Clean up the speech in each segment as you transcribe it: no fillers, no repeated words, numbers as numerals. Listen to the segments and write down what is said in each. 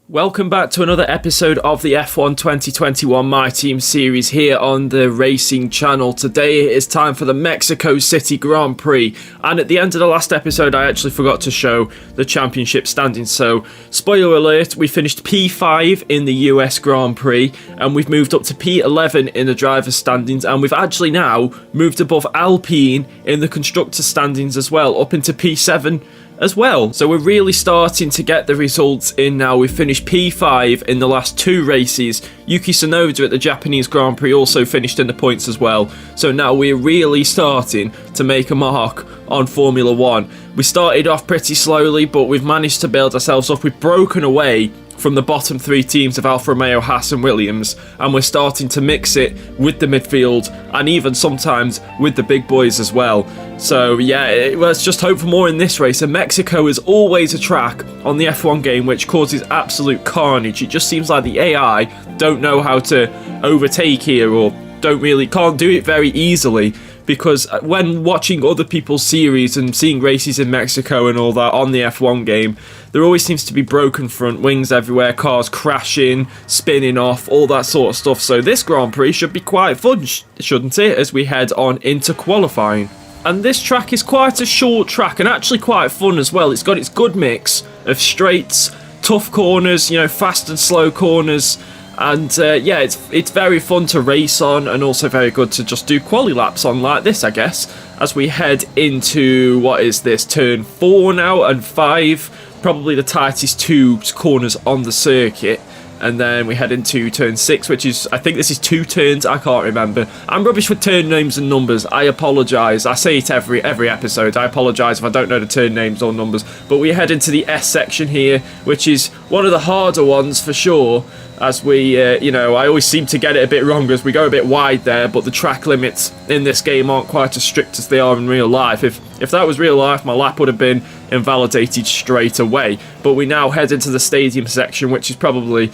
Welcome back to another episode of the F1 2021 My Team series here on the Racing Channel. Today it is time for the Mexico City Grand Prix, and at the end of the last episode I actually forgot to show the championship standings, so spoiler alert, we finished P5 in the US Grand Prix and we've moved up to P11 in the driver's standings, and we've actually now moved above Alpine in the constructor standings as well, up into P7 as well. So we're really starting to get the results in now. We've finished P5 in the last two races. Yuki Tsunoda at the Japanese Grand Prix also finished in the points as well. So now we're really starting to make a mark on Formula One. We started off pretty slowly, but we've managed to build ourselves up. We've broken away from the bottom three teams of Alfa Romeo, Haas and Williams, and we're starting to mix it with the midfield and even sometimes with the big boys as well. So yeah, let's just hope for more in this race. And Mexico is always a track on the F1 game which causes absolute carnage. It just seems like the AI don't know how to overtake here, or can't do it very easily, because when watching other people's series and seeing races in Mexico and all that on the F1 game, there always seems to be broken front wings everywhere, cars crashing, spinning off, all that sort of stuff. So this Grand Prix should be quite fun, shouldn't it, as we head on into qualifying. And this track is quite a short track and actually quite fun as well. It's got its good mix of straights, tough corners, fast and slow corners. And yeah, it's very fun to race on, and also very good to just do quali laps on like this, I guess, as we head into, what is this, turn 4 now and 5, probably the tightest two corners on the circuit. And then we head into turn 6, which is, I think this is 2 turns, I can't remember. I'm rubbish with turn names and numbers, I apologise. I say it every episode, I apologise if I don't know the turn names or numbers. But we head into the S section here, which is one of the harder ones for sure, as we, I always seem to get it a bit wrong as we go a bit wide there, but the track limits in this game aren't quite as strict as they are in real life. If that was real life, my lap would have been invalidated straight away. But we now head into the stadium section, which is probably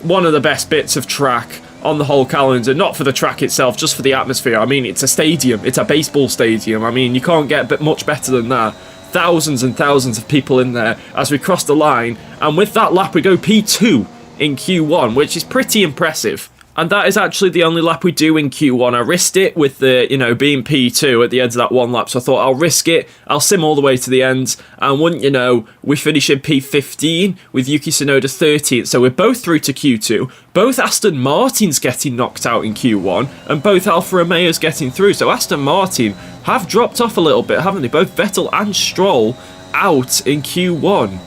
one of the best bits of track on the whole calendar. Not for the track itself, just for the atmosphere. I mean, it's a stadium, it's a baseball stadium. I mean, you can't get much better than that. Thousands and thousands of people in there as we cross the line, and with that lap we go P2 in Q1, which is pretty impressive. And that is actually the only lap we do in Q1. I risked it with the, being P2 at the end of that one lap, so I thought I'll risk it, I'll sim all the way to the end, and wouldn't you know, we finish in P15 with Yuki Tsunoda 13th, so we're both through to Q2, both Aston Martins getting knocked out in Q1, and both Alfa Romeos getting through, so Aston Martin have dropped off a little bit, haven't they? Both Vettel and Stroll out in Q1.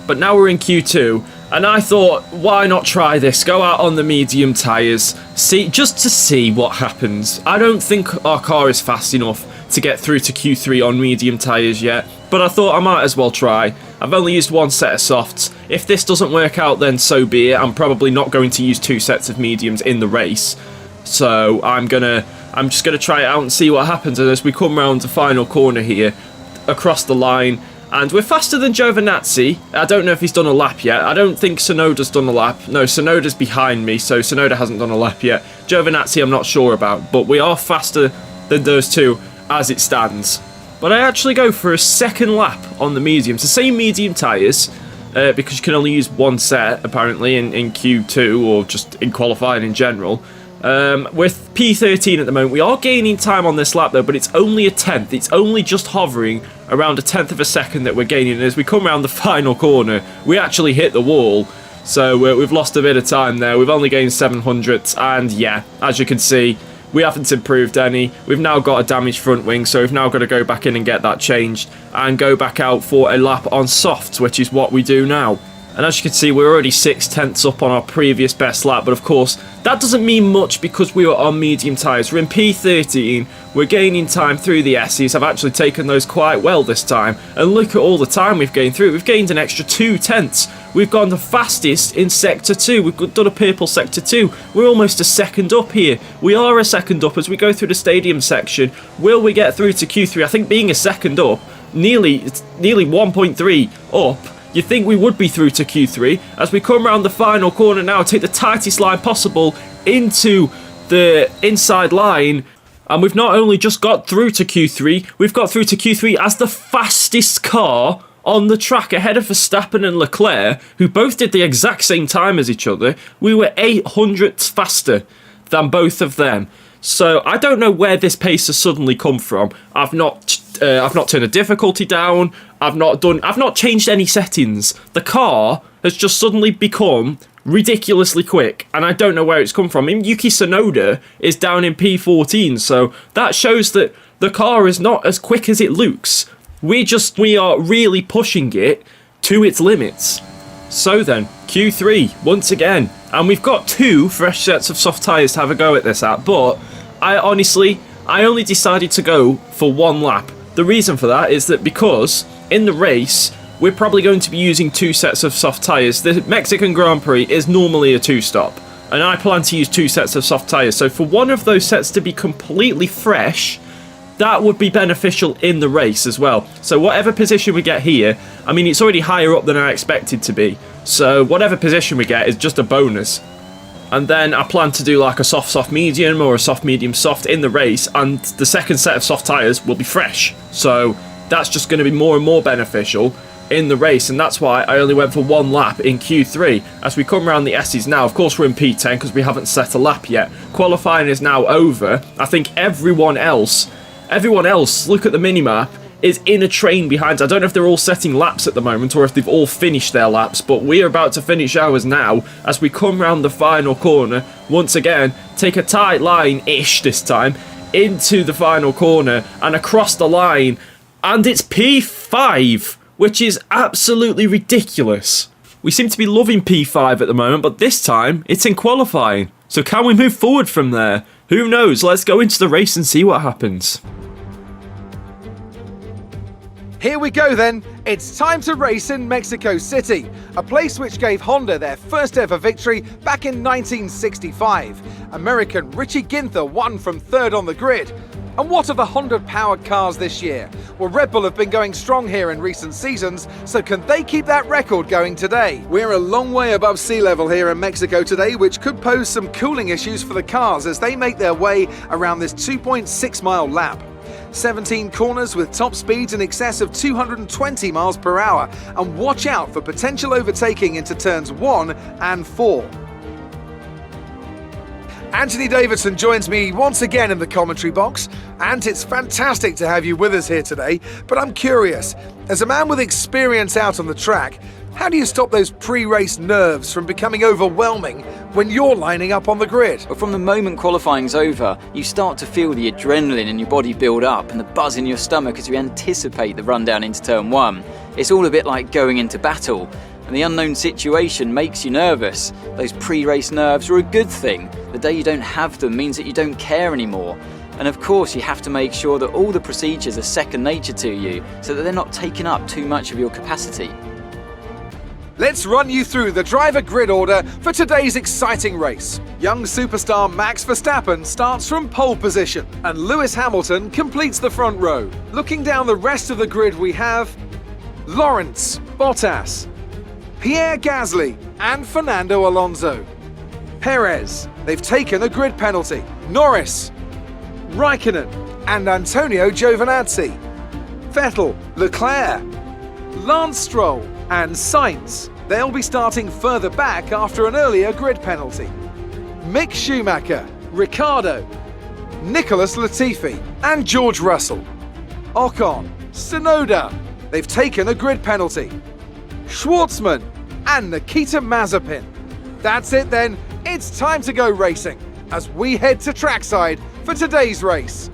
But now we're in Q2, and I thought, why not try this? Go out on the medium tyres, just to see what happens. I don't think our car is fast enough to get through to Q3 on medium tyres yet, but I thought I might as well try. I've only used one set of softs. If this doesn't work out, then so be it. I'm probably not going to use 2 sets of mediums in the race. So I'm just gonna try it out and see what happens. And as we come round the final corner here, across the line, and we're faster than Giovinazzi. I don't know if he's done a lap yet. I don't think Tsunoda's done a lap. No, Tsunoda's behind me, so Tsunoda hasn't done a lap yet. Giovinazzi I'm not sure about, but we are faster than those two as it stands. But I actually go for a second lap on the mediums. The same medium tyres, because you can only use one set, apparently, in Q2, or just in qualifying in general. With P13 at the moment, we are gaining time on this lap though, but it's only a tenth. It's only just hovering around a tenth of a second that we're gaining, and as we come around the final corner, we actually hit the wall. So we've lost a bit of time there. We've only gained 700, and yeah, as you can see, we haven't improved any. We've now got a damaged front wing, so we've now got to go back in and get that changed and go back out for a lap on softs, which is what we do now. And as you can see, we're already 6/10 up on our previous best lap, but of course, that doesn't mean much because we were on medium tyres. We're in P13, we're gaining time through the S's. I've actually taken those quite well this time, and look at all the time we've gained through. We've gained an extra 2/10. We've gone the fastest in Sector 2, we've done a purple Sector 2. We're almost a second up here. We are a second up as we go through the stadium section. Will we get through to Q3? I think being a second up, nearly 1.3 up, you'd think we would be through to Q3 as we come around the final corner now, take the tightest line possible into the inside line, and we've not only just got through to Q3, we've got through to Q3 as the fastest car on the track ahead of Verstappen and Leclerc, who both did the exact same time as each other. We were 800ths faster than both of them. So I don't know where this pace has suddenly come from. I've not turned the difficulty down. I've not changed any settings. The car has just suddenly become ridiculously quick, and I don't know where it's come from. I mean, Yuki Tsunoda is down in P14, so that shows that the car is not as quick as it looks. We are really pushing it to its limits. So then, Q3 once again, and we've got 2 fresh sets of soft tyres to have a go at this at, but I only decided to go for 1 lap. The reason for that is that because in the race, we're probably going to be using 2 sets of soft tyres. The Mexican Grand Prix is normally a 2-stop, and I plan to use 2 sets of soft tyres. So for one of those sets to be completely fresh, that would be beneficial in the race as well. So whatever position we get here, I mean, it's already higher up than I expected to be. So whatever position we get is just a bonus. And then I plan to do like a soft medium or a soft medium soft in the race, and the second set of soft tyres will be fresh. So that's just going to be more and more beneficial in the race, and that's why I only went for 1 lap in Q3. As we come around the S's now, of course we're in P10 because we haven't set a lap yet. Qualifying is now over. I think everyone else, look at the minimap, is in a train behind. I don't know if they're all setting laps at the moment or if they've all finished their laps, but we're about to finish ours now as we come round the final corner. Once again, take a tight line-ish this time into the final corner and across the line, and it's P5, which is absolutely ridiculous. We seem to be loving P5 at the moment, but this time it's in qualifying. So can we move forward from there? Who knows? Let's go into the race and see what happens. Here we go then, it's time to race in Mexico City, a place which gave Honda their first ever victory back in 1965. American Richie Ginther won from 3rd on the grid. And what are the Honda-powered cars this year? Well, Red Bull have been going strong here in recent seasons, so can they keep that record going today? We're a long way above sea level here in Mexico today, which could pose some cooling issues for the cars as they make their way around this 2.6-mile lap. 17 corners with top speeds in excess of 220 miles per hour, and watch out for potential overtaking into turns 1 and 4. Anthony Davidson joins me once again in the commentary box, and it's fantastic to have you with us here today, but I'm curious, as a man with experience out on the track, how do you stop those pre-race nerves from becoming overwhelming when you're lining up on the grid? Well, from the moment qualifying's over, you start to feel the adrenaline in your body build up and the buzz in your stomach as you anticipate the rundown into turn 1. It's all a bit like going into battle, and the unknown situation makes you nervous. Those pre-race nerves are a good thing. The day you don't have them means that you don't care anymore. And of course you have to make sure that all the procedures are second nature to you so that they're not taking up too much of your capacity. Let's run you through the driver grid order for today's exciting race. Young superstar Max Verstappen starts from pole position, and Lewis Hamilton completes the front row. Looking down the rest of the grid, we have Lawrence, Bottas, Pierre Gasly and Fernando Alonso. Perez, they've taken a grid penalty. Norris, Raikkonen and Antonio Giovinazzi. Vettel, Leclerc, Lance Stroll and Sainz. They'll be starting further back after an earlier grid penalty. Mick Schumacher, Ricciardo, Nicholas Latifi and George Russell. Ocon, Tsunoda, they've taken a grid penalty. Schwartzman and Nikita Mazepin. That's it then, it's time to go racing as we head to trackside for today's race.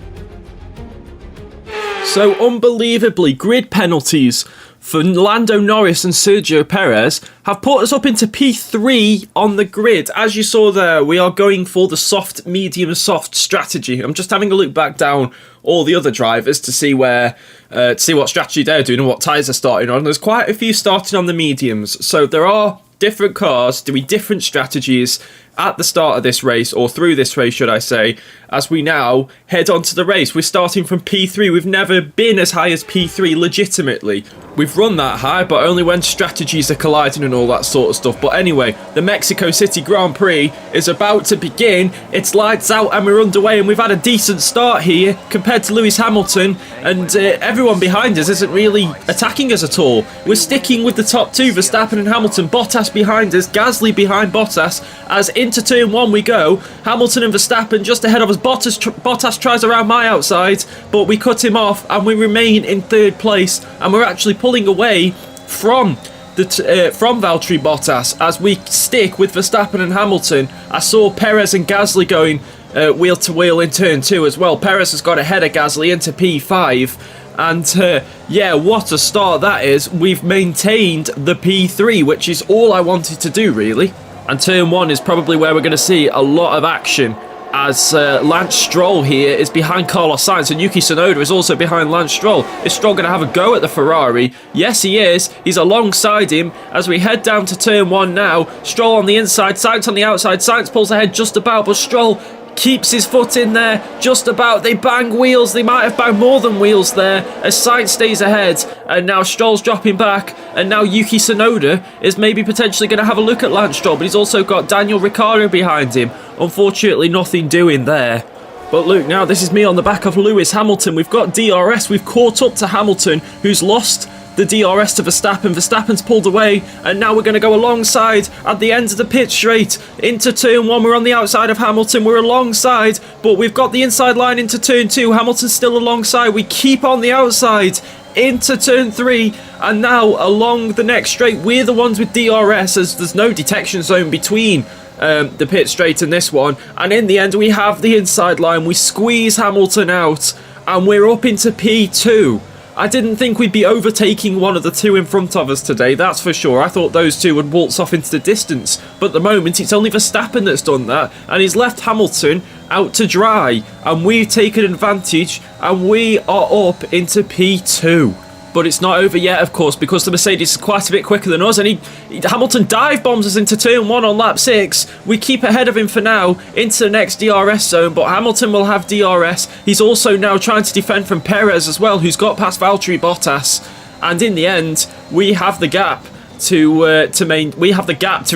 So unbelievably, grid penalties for Lando Norris and Sergio Perez have put us up into P3 on the grid. As you saw there, we are going for the soft, medium, soft strategy. I'm just having a look back down all the other drivers to see what strategy they're doing and what tyres they're starting on. There's quite a few starting on the mediums, so there are different cars doing different strategies, at the start of this race, or through this race should I say, as we now head on to the race. We're starting from P3. We've never been as high as P3 legitimately. We've run that high, but only when strategies are colliding and all that sort of stuff. But anyway, the Mexico City Grand Prix is about to begin. It's lights out and we're underway, and we've had a decent start here compared to Lewis Hamilton, and everyone behind us isn't really attacking us at all. We're sticking with the top two, Verstappen and Hamilton. Bottas behind us, Gasly behind Bottas. As into turn one we go, Hamilton and Verstappen just ahead of us. Bottas tries around my outside, but we cut him off and we remain in third place, and we're actually pulling away from Valtteri Bottas as we stick with Verstappen and Hamilton. I saw Perez and Gasly going wheel to wheel in turn two as well. Perez has got ahead of Gasly into P5, and yeah, what a start that is. We've maintained the P3, which is all I wanted to do really. And turn one is probably where we're going to see a lot of action, as Lance Stroll here is behind Carlos Sainz, and Yuki Tsunoda is also behind Lance Stroll. Is Stroll going to have a go at the Ferrari? Yes, he is. He's alongside him as we head down to turn one now. Stroll on the inside, Sainz on the outside. Sainz pulls ahead just about, but Stroll keeps his foot in there just about. They bang wheels. They might have banged more than wheels there as Sainz stays ahead, and now Stroll's dropping back, and now Yuki Tsunoda is maybe potentially going to have a look at Lance Stroll, but he's also got Daniel Ricciardo behind him. Unfortunately, nothing doing there. But look, now this is me on the back of Lewis Hamilton. We've got DRS. We've caught up to Hamilton, who's lost the DRS to Verstappen. Verstappen's pulled away, and now we're going to go alongside at the end of the pit straight into turn one. We're on the outside of Hamilton. We're alongside, but we've got the inside line into turn two. Hamilton's still alongside. We keep on the outside into turn three, and now along the next straight, we're the ones with DRS, as there's no detection zone between the pit straight and this one. And in the end, we have the inside line. We squeeze Hamilton out, and we're up into P2. I didn't think we'd be overtaking one of the two in front of us today, that's for sure. I thought those two would waltz off into the distance, but at the moment it's only Verstappen that's done that, and he's left Hamilton out to dry, and we've taken advantage, and we are up into P2. But it's not over yet, of course, because the Mercedes is quite a bit quicker than us, and Hamilton dive bombs us into turn one on lap 6. We keep ahead of him for now into the next DRS zone, but Hamilton will have DRS. He's also now trying to defend from Perez as well, who's got past Valtteri Bottas, and in the end, we have the gap to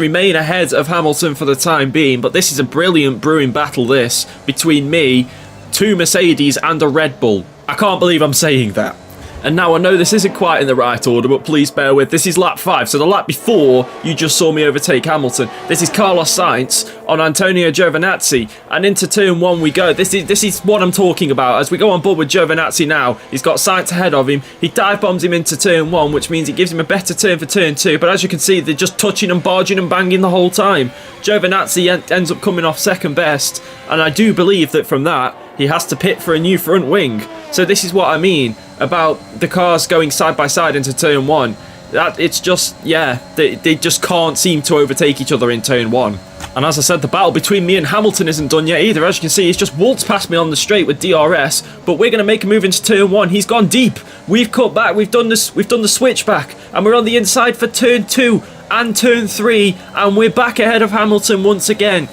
remain ahead of Hamilton for the time being. But this is a brilliant brewing battle, this, between me, two Mercedes, and a Red Bull. I can't believe I'm saying that. And now I know this isn't quite in the right order, but please bear with. This is lap 5, so the lap before you just saw me overtake Hamilton. This is Carlos Sainz on Antonio Giovinazzi, and into turn 1 we go. This is what I'm talking about. As we go on board with Giovinazzi now, he's got Sainz ahead of him. He dive bombs him into turn 1, which means it gives him a better turn for turn 2, but as you can see, they're just touching and barging and banging the whole time. Giovinazzi ends up coming off second best, and I do believe that from that, he has to pit for a new front wing. So this is what I mean about the cars going side by side into turn 1. That it's just, yeah, they just can't seem to overtake each other in turn 1. And as I said, the battle between me and Hamilton isn't done yet either. As you can see, he's just waltzed past me on the straight with DRS, but we're going to make a move into turn 1. He's gone deep. We've cut back. We've done the switch back, and we're on the inside for turn 2 and turn 3, and we're back ahead of Hamilton once again.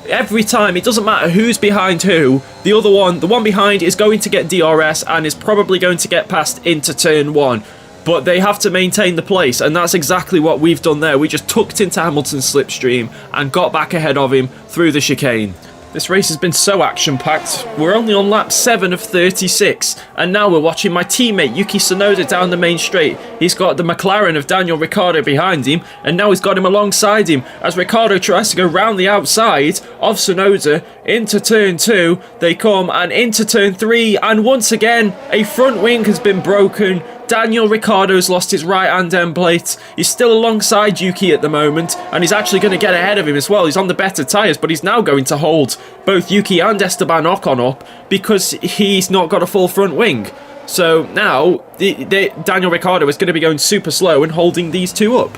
Every time, it doesn't matter who's behind who, the one behind is going to get DRS and is probably going to get past into turn 1. But they have to maintain the place, and that's exactly what we've done there. We just tucked into Hamilton's slipstream and got back ahead of him through the chicane. This race has been so action-packed. We're only on lap 7 of 36, and now we're watching my teammate Yuki Tsunoda down the main straight. He's got the McLaren of Daniel Ricciardo behind him, and now he's got him alongside him as Ricciardo tries to go round the outside of Tsunoda into turn 2. They come, and into turn 3, and once again, a front wing has been broken. Daniel Ricciardo's lost his right-hand end plate. He's still alongside Yuki at the moment, and he's actually going to get ahead of him as well. He's on the better tyres, but he's now going to hold both Yuki and Esteban Ocon up because he's not got a full front wing. So now, Daniel Ricciardo is going to be going super slow and holding these two up.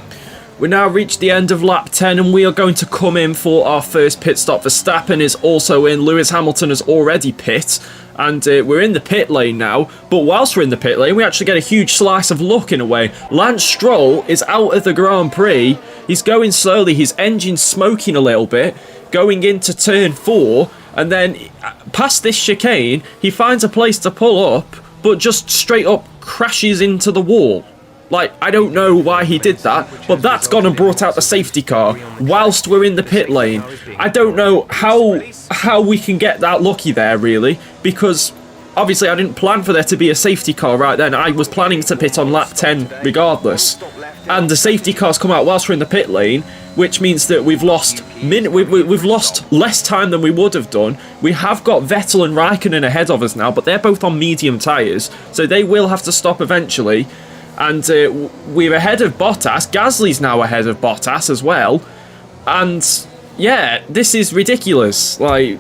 We now reached the end of lap 10, and we are going to come in for our first pit stop. Verstappen is also in. Lewis Hamilton has already pit. and we're in the pit lane now. But whilst we're in the pit lane, we actually get a huge slice of luck in a way. Lance Stroll is out of the Grand Prix. He's going slowly, his engine's smoking a little bit, going into turn 4, and then past this chicane, he finds a place to pull up, but just straight up crashes into the wall. Like, I don't know why he did that, but that's gone and brought out the safety car whilst we're in the pit lane. I don't know how we can get that lucky there, really, because obviously I didn't plan for there to be a safety car right then. I was planning to pit on lap 10 regardless. And the safety car's come out whilst we're in the pit lane, which means that we've lost we've lost less time than we would have done. We have got Vettel and Raikkonen ahead of us now, but they're both on medium tyres, so they will have to stop eventually. And we're ahead of Bottas. Gasly's now ahead of Bottas as well. And yeah, this is ridiculous. Like,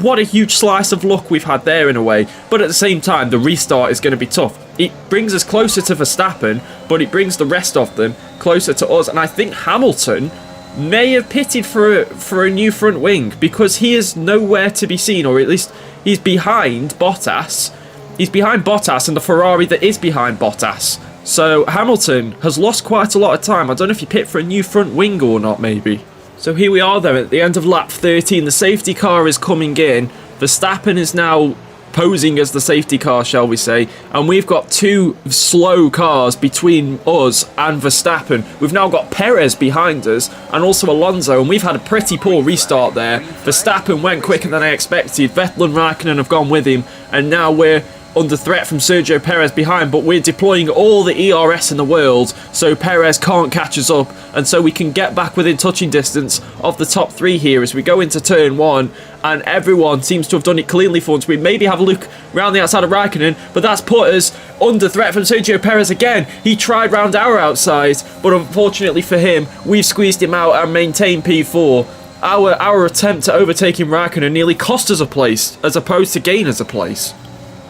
what a huge slice of luck we've had there in a way. But at the same time, the restart is going to be tough. It brings us closer to Verstappen, but it brings the rest of them closer to us. And I think Hamilton may have pitted for a new front wing, because he is nowhere to be seen, or at least he's behind Bottas. He's behind Bottas and the Ferrari that is behind Bottas. So Hamilton has lost quite a lot of time. I don't know if he pit for a new front wing or not, maybe. So here we are though, at the end of lap 13. The safety car is coming in. Verstappen is now posing as the safety car, shall we say. And we've got two slow cars between us and Verstappen. We've now got Perez behind us and also Alonso. And we've had a pretty poor restart there. Verstappen went quicker than I expected. Vettel and Raikkonen have gone with him. And now we're under threat from Sergio Perez behind, but we're deploying all the ERS in the world so Perez can't catch us up, and so we can get back within touching distance of the top 3 here as we go into turn 1, and everyone seems to have done it cleanly for once. We maybe have a look round the outside of Raikkonen, but that's put us under threat from Sergio Perez again. He tried round our outside, but unfortunately for him, we've squeezed him out and maintained P4. Our attempt at overtaking Raikkonen nearly cost us a place, as opposed to gain us a place.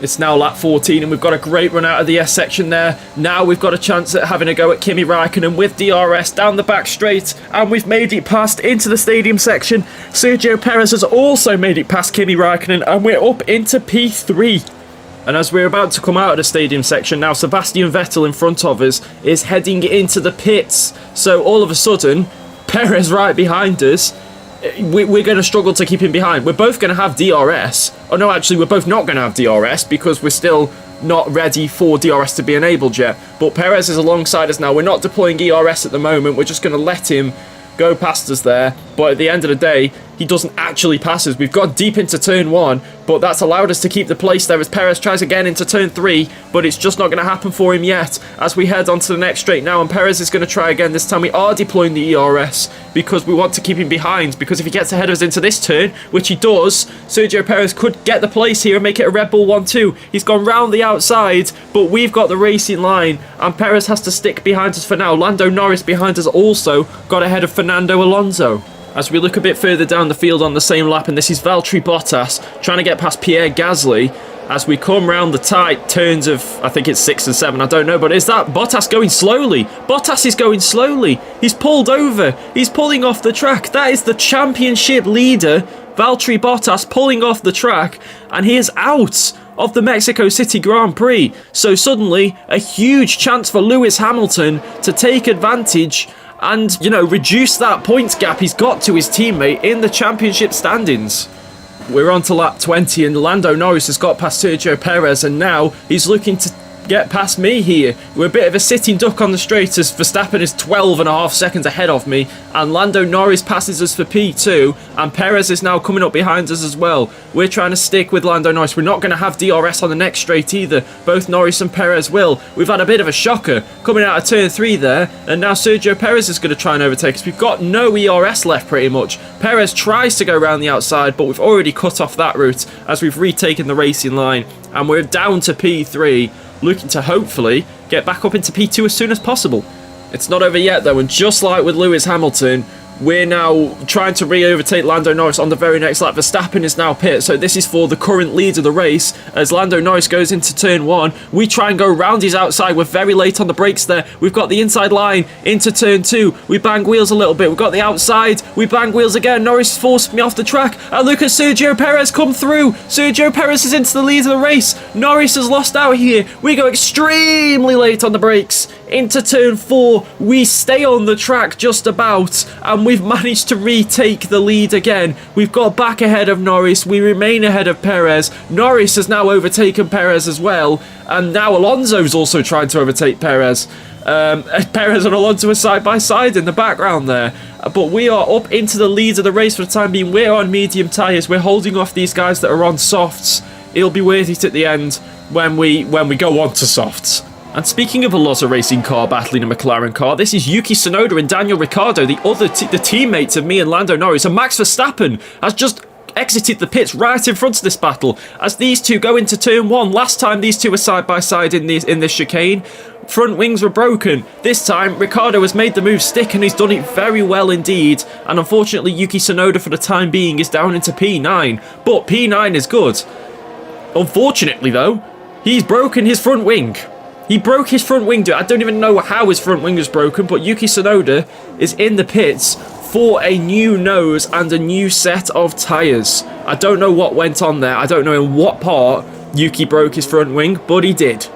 It's now lap 14 and we've got a great run out of the S section there. Now we've got a chance at having a go at Kimi Raikkonen with DRS down the back straight, and we've made it past into the stadium section. Sergio Perez has also made it past Kimi Raikkonen and we're up into P3. And as we're about to come out of the stadium section now, Sebastian Vettel in front of us is heading into the pits. So all of a sudden, Perez right behind us. We're going to struggle to keep him behind. We're both going to have DRS. Oh no, actually we're both not going to have DRS because we're still not ready for DRS to be enabled yet. But Perez is alongside us now. We're not deploying ERS at the moment. We're just going to let him go past us there. But at the end of the day, he doesn't actually pass us. We've got deep into turn 1, but that's allowed us to keep the place there as Perez tries again into turn 3, but it's just not going to happen for him yet as we head on to the next straight now, and Perez is going to try again. This time we are deploying the ERS because we want to keep him behind, because if he gets ahead of us into this turn, which he does, Sergio Perez could get the place here and make it a Red Bull 1-2. He's gone round the outside, but we've got the racing line, and Perez has to stick behind us for now. Lando Norris behind us also got ahead of Fernando Alonso. As we look a bit further down the field on the same lap, and this is Valtteri Bottas trying to get past Pierre Gasly as we come round the tight turns of, I think it's 6 and 7, I don't know, but is that Bottas going slowly? Bottas is going slowly. He's pulled over. He's pulling off the track. That is the championship leader, Valtteri Bottas, pulling off the track, and he is out of the Mexico City Grand Prix. So suddenly, a huge chance for Lewis Hamilton to take advantage and, you know, reduce that points gap he's got to his teammate in the championship standings. We're on to lap 20 and Lando Norris has got past Sergio Perez, and now he's looking to get past me here. We're a bit of a sitting duck on the straight as Verstappen is 12.5 seconds ahead of me, and Lando Norris passes us for P2, and Perez is now coming up behind us as well. We're trying to stick with Lando Norris. We're not going to have DRS on the next straight either. Both Norris and Perez will. We've had a bit of a shocker coming out of turn 3 there, and now Sergio Perez is going to try and overtake us. We've got no ERS left pretty much. Perez tries to go around the outside, but we've already cut off that route as we've retaken the racing line, and we're down to P3. Looking to hopefully get back up into P2 as soon as possible. It's not over yet though, and just like with Lewis Hamilton, We're now trying to re-overtake Lando Norris on the very next lap. Verstappen is now pit, so this is for the current lead of the race. As Lando Norris goes into turn 1, we try and go round his outside. We're very late on the brakes there. We've got the inside line into turn 2. We bang wheels a little bit. We've got the outside. We bang wheels again. Norris forced me off the track. And look at Sergio Perez come through. Sergio Perez is into the lead of the race. Norris has lost out here. We go extremely late on the brakes. Into turn 4, we stay on the track just about, and we've managed to retake the lead again. We've got back ahead of Norris. We remain ahead of Perez. Norris has now overtaken Perez as well, and now Alonso's also trying to overtake Perez. Perez and Alonso are side by side in the background there, but we are up into the lead of the race for the time being. We're on medium tyres. We're holding off these guys that are on softs. It'll be worth it at the end when we go on to softs. And speaking of a Loza racing car battling a McLaren car, this is Yuki Tsunoda and Daniel Ricciardo, the teammates of me and Lando Norris. And Max Verstappen has just exited the pits right in front of this battle as these two go into turn 1. Last time these two were side by side in this chicane, front wings were broken. This time Ricciardo has made the move stick, and he's done it very well indeed. And unfortunately Yuki Tsunoda for the time being is down into P9, but P9 is good. Unfortunately though, he's broken his front wing. He broke his front wing. I don't even know how his front wing was broken, but Yuki Tsunoda is in the pits for a new nose and a new set of tyres. I don't know what went on there. I don't know in what part Yuki broke his front wing, but he did.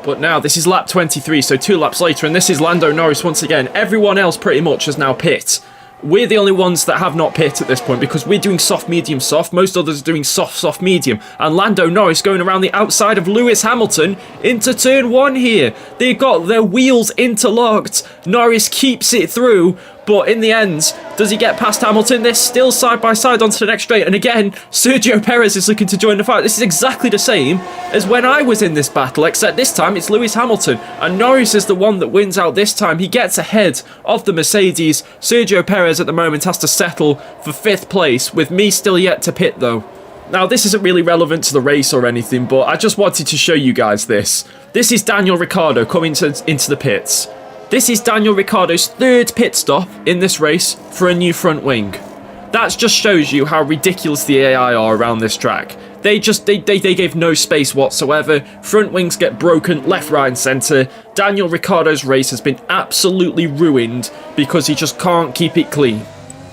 But now this is lap 23, so 2 laps later, and this is Lando Norris once again. Everyone else pretty much has now pit. We're the only ones that have not pit at this point because we're doing soft, medium, soft. Most others are doing soft, soft, medium. And Lando Norris going around the outside of Lewis Hamilton into turn 1 here. They've got their wheels interlocked. Norris keeps it through, but in the end, does he get past Hamilton? They're still side by side onto the next straight. And again, Sergio Perez is looking to join the fight. This is exactly the same as when I was in this battle, except this time it's Lewis Hamilton. And Norris is the one that wins out this time. He gets ahead of the Mercedes. Sergio Perez at the moment has to settle for 5th place, with me still yet to pit though. Now, this isn't really relevant to the race or anything, but I just wanted to show you guys this. This is Daniel Ricciardo coming into the pits. This is Daniel Ricciardo's 3rd pit stop in this race for a new front wing. That just shows you how ridiculous the AI are around this track. They gave no space whatsoever. Front wings get broken left, right and centre. Daniel Ricciardo's race has been absolutely ruined because he just can't keep it clean.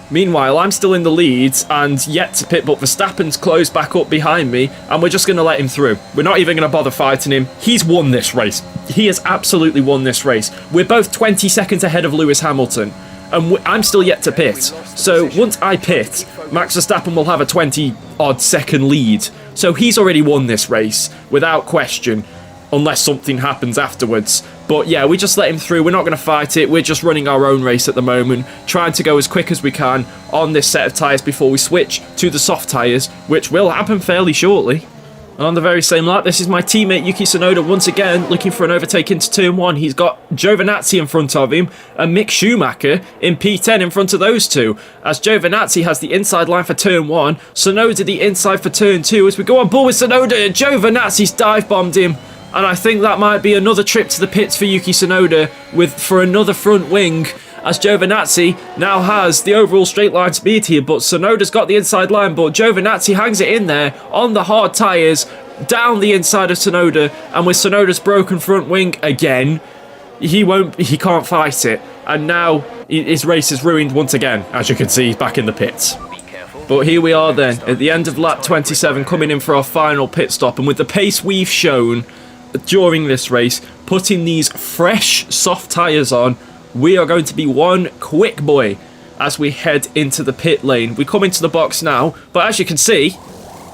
Meanwhile, I'm still in the lead and yet to pit, but Verstappen's closed back up behind me, and we're just going to let him through. We're not even going to bother fighting him. He's won this race. He has absolutely won this race. We're both 20 seconds ahead of Lewis Hamilton, and I'm still yet to pit. So once I pit, Max Verstappen will have a 20-odd second lead. So he's already won this race, without question, unless something happens afterwards. But yeah, we just let him through. We're not going to fight it. We're just running our own race at the moment, trying to go as quick as we can on this set of tyres before we switch to the soft tyres, which will happen fairly shortly. And on the very same lap, this is my teammate Yuki Tsunoda once again looking for an overtake into turn 1. He's got Giovinazzi in front of him and Mick Schumacher in P10 in front of those two, as Giovinazzi has the inside line for turn 1, Tsunoda the inside for turn 2. As we go on board with Tsunoda, Giovinazzi's dive bombed him. And I think that might be another trip to the pits for Yuki Tsunoda for another front wing, as Giovinazzi now has the overall straight line speed here, but Tsunoda's got the inside line, but Giovinazzi hangs it in there on the hard tyres, down the inside of Tsunoda, and with Tsunoda's broken front wing again, he can't fight it, and now his race is ruined once again. As you can see, he's back in the pits. But here we are then, at the end of lap 27, coming in for our final pit stop, and with the pace we've shown during this race, putting these fresh soft tyres on, we are going to be one quick boy as we head into the pit lane. We come into the box now, but as you can see,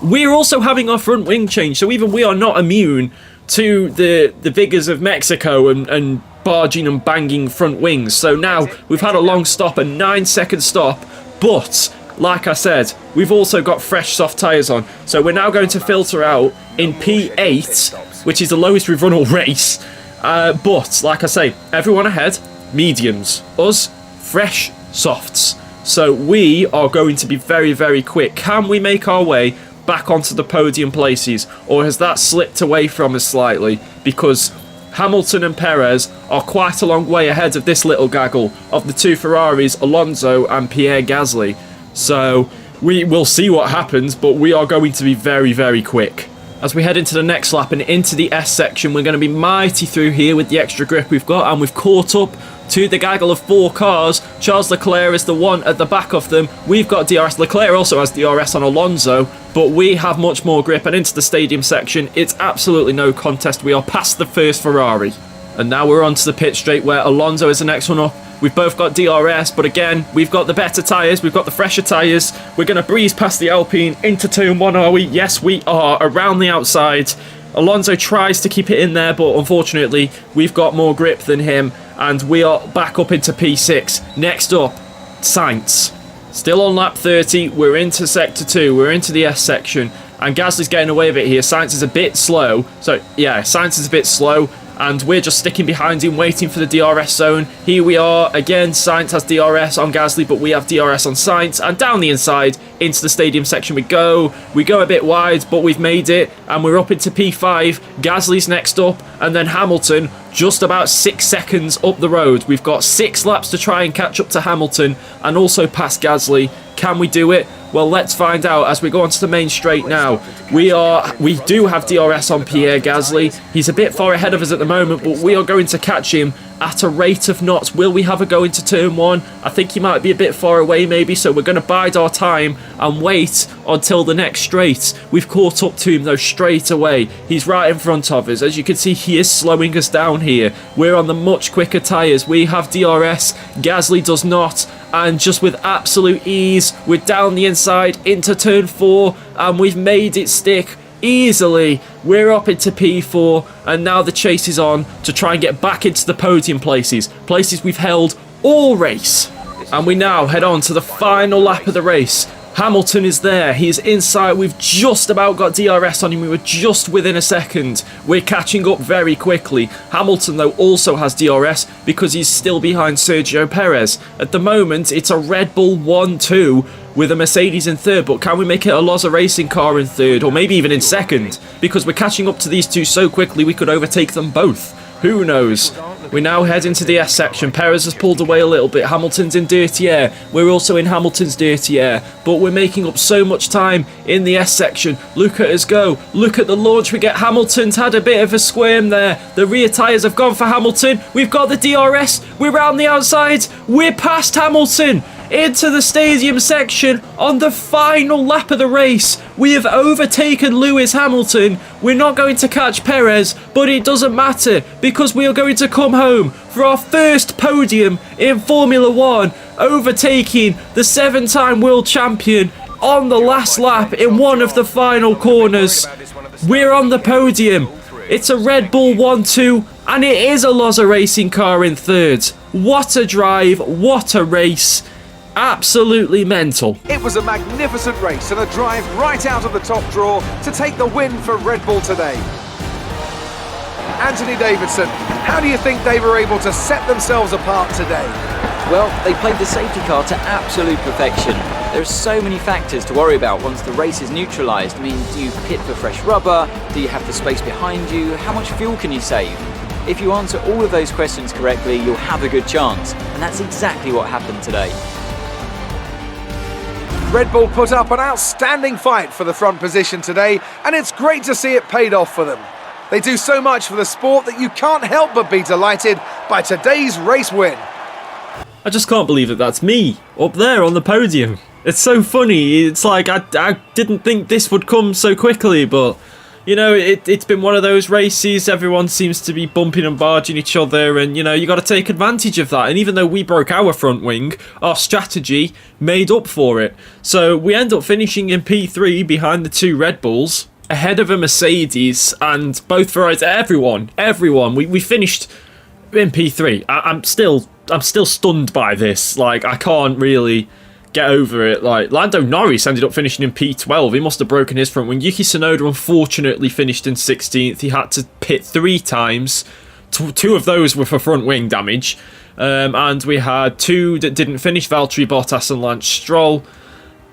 we're also having our front wing change, so even we are not immune to the vigours of Mexico and barging and banging front wings. So now we've had a long stop, a 9-second stop, but like I said, we've also got fresh soft tyres on, so we're now going to filter out in P8, which is the lowest we've run all race. But like I say, everyone ahead, mediums. Us, fresh softs. So we are going to be very, very quick. Can we make our way back onto the podium places, or has that slipped away from us slightly? Because Hamilton and Perez are quite a long way ahead of this little gaggle of the two Ferraris, Alonso and Pierre Gasly. So we will see what happens, but we are going to be very, very quick. As we head into the next lap and into the S section, we're going to be mighty through here with the extra grip we've got, and we've caught up to the gaggle of 4 cars. Charles Leclerc is the one at the back of them. We've got DRS. Leclerc also has DRS on Alonso, but we have much more grip. And into the stadium section, it's absolutely no contest. We are past the first Ferrari. And now we're on to the pit straight where Alonso is the next one up. We've both got DRS, but again, we've got the better tyres, we've got the fresher tyres. We're going to breeze past the Alpine into turn 1, are we? Yes, we are, around the outside. Alonso tries to keep it in there, but unfortunately, we've got more grip than him, and we are back up into P6. Next up, Sainz. Still on lap 30, we're into sector 2, we're into the S section, and Gasly's getting away with it here. Sainz is a bit slow, so yeah, Sainz is a bit slow, and we're just sticking behind him, waiting for the DRS zone. Here we are, again, Sainz has DRS on Gasly, but we have DRS on Sainz, and down the inside, into the stadium section we go. We go a bit wide, but we've made it, and we're up into P5. Gasly's next up, and then Hamilton, just about 6 seconds up the road. We've got 6 laps to try and catch up to Hamilton, and also past Gasly. Can we do it? Well, let's find out as we go onto the main straight now. We do have DRS on Pierre Gasly. He's a bit far ahead of us at the moment, but we are going to catch him at a rate of knots. Will we have a go into turn 1? I think he might be a bit far away maybe, so we're going to bide our time and wait until the next straight. We've caught up to him though straight away. He's right in front of us. As you can see, he is slowing us down here. We're on the much quicker tyres. We have DRS. Gasly does not. And just with absolute ease, we're down the inside into turn 4, and we've made it stick easily. We're up into P4, and now the chase is on to try and get back into the podium places we've held all race. And we now head on to the final lap of the race. Hamilton is there, he's inside, we've just about got DRS on him, we were just within a second. We're catching up very quickly. Hamilton though also has DRS because he's still behind Sergio Perez. At the moment it's a Red Bull 1-2 with a Mercedes in third, but can we make it a Loza Racing car in third, or maybe even in second? Because we're catching up to these two so quickly we could overtake them both. Who knows? We now head into the S section. Perez has pulled away a little bit. Hamilton's in dirty air. We're also in Hamilton's dirty air. But we're making up so much time in the S section. Look at us go. Look at the launch we get. Hamilton's had a bit of a squirm there. The rear tyres have gone for Hamilton. We've got the DRS. We're around the outside. We're past Hamilton. Into the stadium section on the final lap of the race. We have overtaken Lewis Hamilton. We're not going to catch Perez, but it doesn't matter because we are going to come home for our first podium in Formula 1, overtaking the 7-time world champion on the last lap in one of the final corners. We're on the podium. It's a Red Bull 1-2, and it is a Loza Racing car in third. What a drive, what a race. Absolutely mental. It was a magnificent race and a drive right out of the top draw to take the win for Red Bull today. Anthony Davidson, how do you think they were able to set themselves apart today? Well, they played the safety car to absolute perfection. There are so many factors to worry about once the race is neutralised. I mean, do you pit for fresh rubber? Do you have the space behind you? How much fuel can you save? If you answer all of those questions correctly, you'll have a good chance. And that's exactly what happened today. Red Bull put up an outstanding fight for the front position today, and it's great to see it paid off for them. They do so much for the sport that you can't help but be delighted by today's race win. I just can't believe that that's me up there on the podium. It's so funny. It's like I didn't think this would come so quickly, but you know, it's been one of those races. Everyone seems to be bumping and barging each other, and you know, you got to take advantage of that. And even though we broke our front wing, our strategy made up for it. So we end up finishing in P3 behind the two Red Bulls, ahead of a Mercedes, and both Ferraris. Everyone. We finished in P3. I'm still stunned by this. Like, I can't really get over it. Like, Lando Norris ended up finishing in P12. He must have broken his front wing. Yuki Tsunoda unfortunately finished in 16th. He had to pit 3 times. Two of those were for front wing damage. And we had 2 that didn't finish, Valtteri Bottas and Lance Stroll.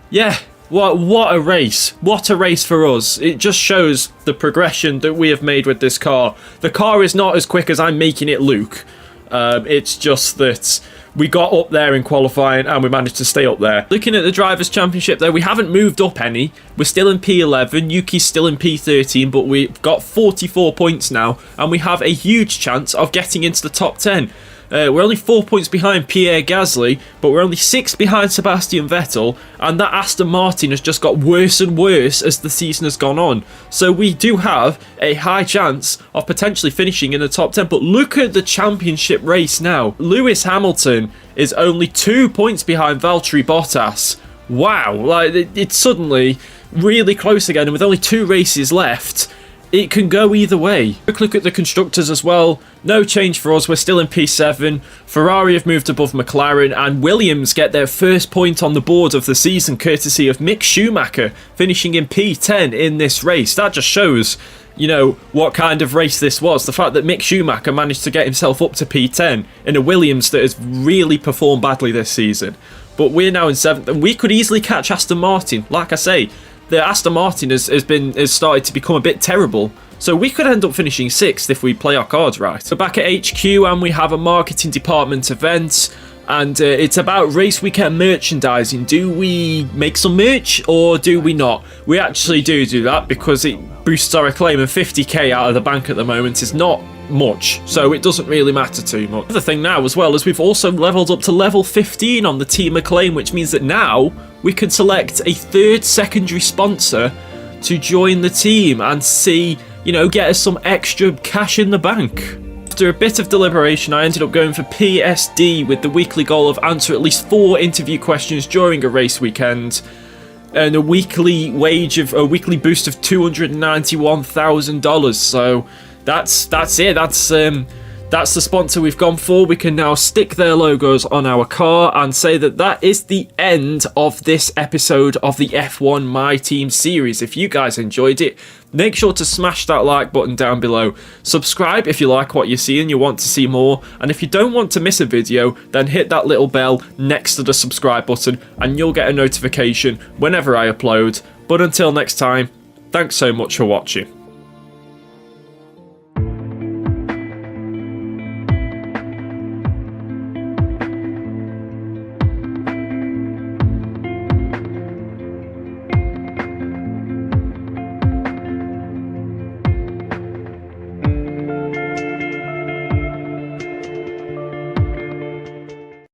Yeah, What a race. What a race for us. It just shows the progression that we have made with this car. The car is not as quick as I'm making it look. It's just that we got up there in qualifying and we managed to stay up there. Looking at the Drivers' Championship though, we haven't moved up any. We're still in P11, Yuki's still in P13, but we've got 44 points now and we have a huge chance of getting into the top 10. We're only 4 points behind Pierre Gasly, but we're only 6 behind Sebastian Vettel, and that Aston Martin has just got worse and worse as the season has gone on. So we do have a high chance of potentially finishing in the top 10, but look at the championship race now. Lewis Hamilton is only 2 points behind Valtteri Bottas. Wow, like it's suddenly really close again, and with only 2 races left, it can go either way. Quick look at the constructors as well. No change for us. We're still in P7. Ferrari have moved above McLaren, and Williams get their first point on the board of the season courtesy of Mick Schumacher finishing in P10 in this race. That just shows, you know, what kind of race this was. The fact that Mick Schumacher managed to get himself up to P10 in a Williams that has really performed badly this season. But we're now in 7th, and we could easily catch Aston Martin. Like I say, the Aston Martin has started to become a bit terrible. So we could end up finishing 6th if we play our cards right. So back at HQ, and we have a marketing department event, and it's about race weekend merchandising. Do we make some merch or do we not? We actually do that because it boosts our acclaim, and 50k out of the bank at the moment is not much, so it doesn't really matter too much. The other thing now as well is we've also leveled up to level 15 on the team acclaim, which means that now we can select a 3rd secondary sponsor to join the team and see, you know, get us some extra cash in the bank. After a bit of deliberation, I ended up going for PSD with the weekly goal of answer at least 4 interview questions during a race weekend, and a weekly boost of $291,000. So that's it. That's the sponsor we've gone for. We can now stick their logos on our car and say that that is the end of this episode of the F1 My Team series. If you guys enjoyed it, make sure to smash that like button down below. Subscribe if you like what you see and you want to see more. And if you don't want to miss a video, then hit that little bell next to the subscribe button and you'll get a notification whenever I upload. But until next time, thanks so much for watching.